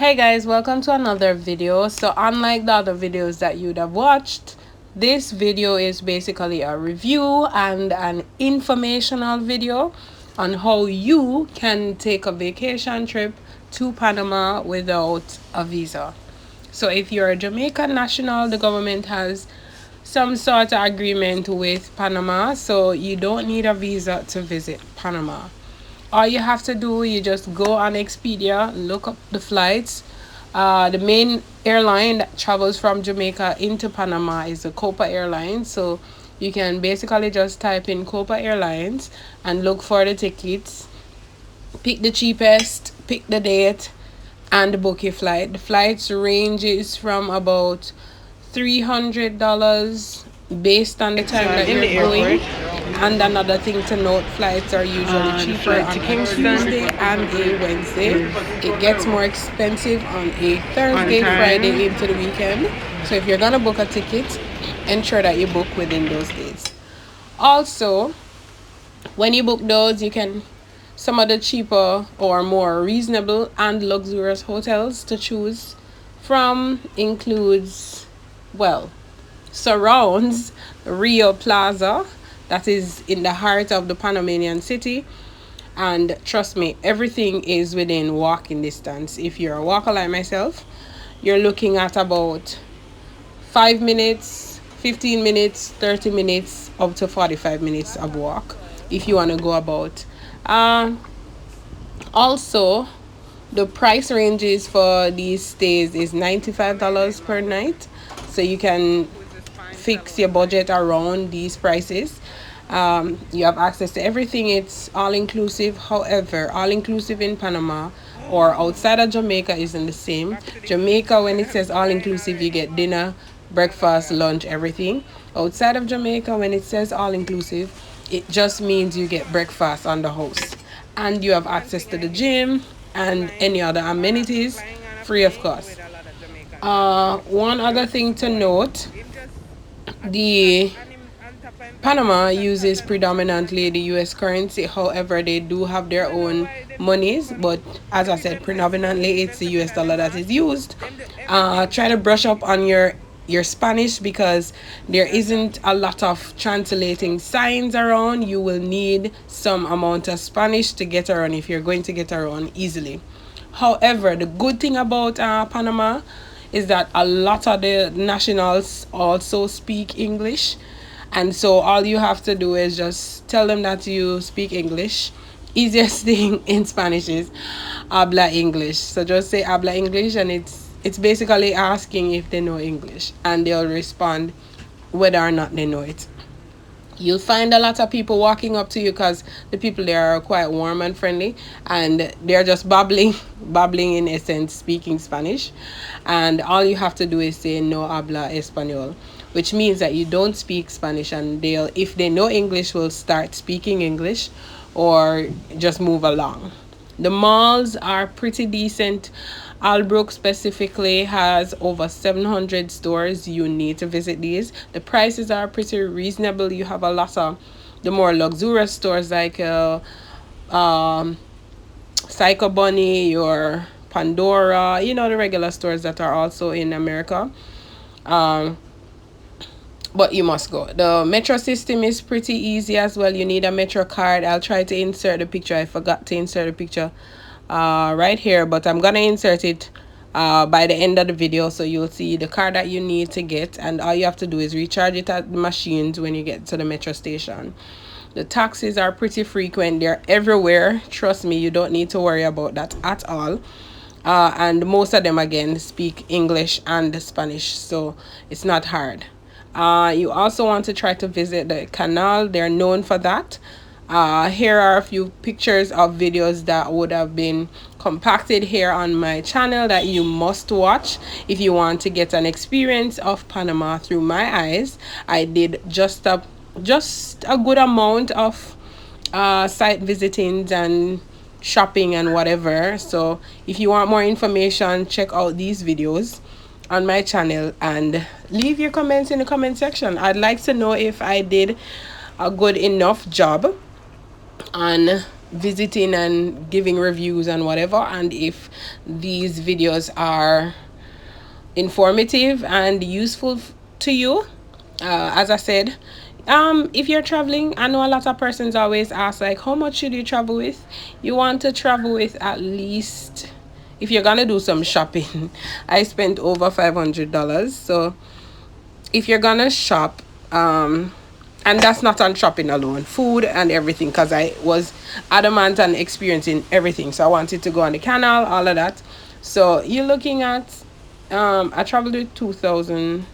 Hey guys, welcome to another video. So unlike the other videos that you'd have watched, this video is basically a review and an informational video on how you can take a vacation trip to Panama without a visa. So if you're a Jamaican national, the government has some sort of agreement with Panama, so you don't need a visa to visit Panama. All you have to do, you just go on Expedia, look up the flights. The main airline that travels from Jamaica into Panama is the Copa Airlines. So you can basically just type in Copa Airlines and look for the tickets. Pick the cheapest, pick the date, and book your flight. The flights ranges from about $300 based on the time that you're going. And another thing to note, flights are usually cheaper on a Tuesday and a Wednesday. It gets more expensive on a Thursday, Friday into the weekend. So if you're gonna book a ticket, ensure that you book within those days. Also, when you book those, you can some of the cheaper or more reasonable and luxurious hotels to choose from includes, well, surrounds Rio Plaza, that is in the heart of the Panamanian city. And trust me, everything is within walking distance. If you're a walker like myself, you're looking at about 5 minutes, 15 minutes, 30 minutes, up to 45 minutes of walk if you want to go about. Also, the price ranges for these stays is $95 per night, so you can fix your budget around these prices. You have access to everything. It's all inclusive. However, all inclusive in Panama or outside of Jamaica isn't the same. Jamaica, when it says all inclusive, you get dinner, breakfast, lunch, everything. Outside of Jamaica, when it says all inclusive, it just means you get breakfast on the house and you have access to the gym and any other amenities free of cost. One other thing to note, the Panama uses predominantly the US currency. However, they do have their own monies, but as I said, predominantly it's the US dollar that is used. Try to brush up on your Spanish because there isn't a lot of translating signs around. You will need some amount of Spanish to get around if you're going to get around easily. However, the good thing about Panama is that a lot of the nationals also speak English, and so all you have to do is just tell them that you speak English. Easiest thing in Spanish is habla English. So just say habla English, and it's basically asking if they know English, and they'll respond whether or not they know it. You'll find a lot of people walking up to you because the people there are quite warm and friendly, and they're just babbling in essence, speaking Spanish. And all you have to do is say no habla español, which means that you don't speak Spanish, and they'll, if they know English, will start speaking English or just move along. The malls are pretty decent. Albrook specifically has over 700 stores. You need to visit these. The prices are pretty reasonable. You have a lot of the more luxurious stores like Psycho Bunny or Pandora, you know, the regular stores that are also in America. But you must go. The metro system is pretty easy as well. You need a metro card. I'll try to insert the picture. I forgot to insert the picture right here, but I'm gonna insert it by the end of the video, so you'll see the card that you need to get, and all you have to do is recharge it at the machines when you get to the metro station. The taxis are pretty frequent. They're everywhere. Trust me, you don't need to worry about that at all. And most of them, again, speak English and Spanish, so it's not hard. You also want to try to visit the canal. They're known for that. Here are a few pictures of videos that would have been compacted here on my channel that you must watch if you want to get an experience of Panama through my eyes. I did just a good amount of site visitings and shopping and whatever. So if you want more information, check out these videos on my channel and leave your comments in the comment section. I'd like to know if I did a good enough job on visiting and giving reviews and whatever. And if these videos are informative and useful to you, as I said, if you're traveling, I know a lot of persons always ask, like, how much should you travel with? You want to travel with at least, if you're gonna do some shopping, I spent over $500. So if you're gonna shop, and that's not on shopping alone, food and everything, because I was adamant on experiencing everything, so I wanted to go on the canal, all of that. So you're looking at, I traveled with 2000,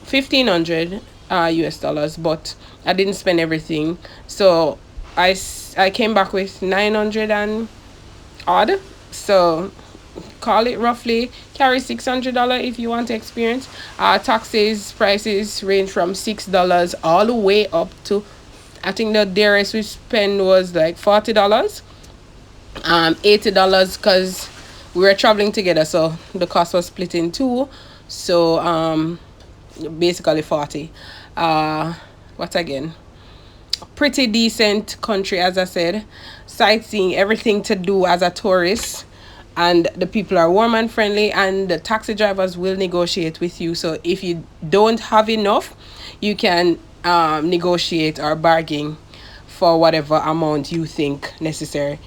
1500 US dollars, but I didn't spend everything. So I came back with 900 and odd. So call it roughly, carry $600 if you want to experience. Taxes prices range from $6 all the way up to, I think the dearest we spent was like $40, $80, because we were traveling together, so the cost was split in two. So basically 40. What again, pretty decent country, as I said. Sightseeing, everything to do as a tourist, and the people are warm and friendly, and the taxi drivers will negotiate with you. So if you don't have enough, you can negotiate or bargain for whatever amount you think necessary.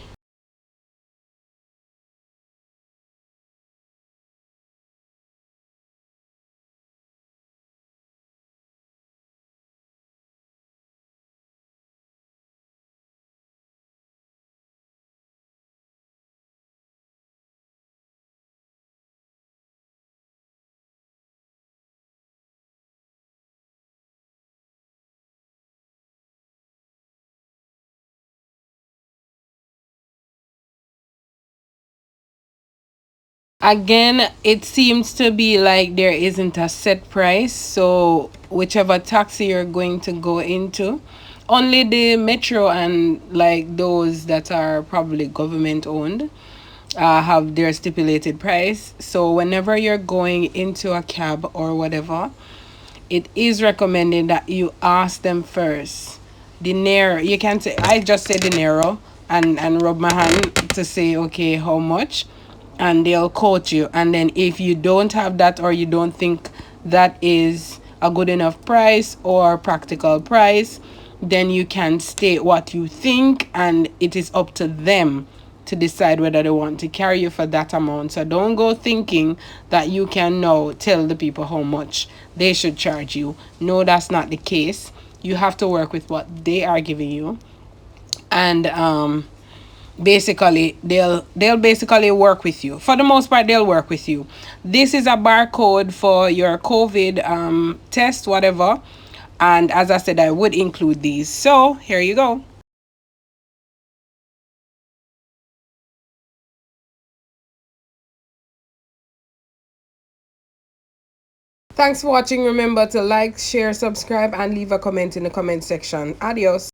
Again, it seems to be like there isn't a set price. So whichever taxi you're going to go into, only the metro and like those that are probably government owned have their stipulated price. So whenever you're going into a cab or whatever, it is recommended that you ask them first. Dinero, you can say, I just say dinero, and rub my hand to say, okay, how much, and they'll quote you. And then if you don't have that, or you don't think that is a good enough price or practical price, then you can state what you think, and it is up to them to decide whether they want to carry you for that amount. So don't go thinking that you can now tell the people how much they should charge you. No, that's not the case. You have to work with what they are giving you. And basically they'll basically work with you. For the most part, they'll work with you. This is a barcode for your COVID test, whatever. And as I said, I would include these. So here you go. Thanks for watching. Remember to like, share, subscribe, and leave a comment in the comment section. Adios.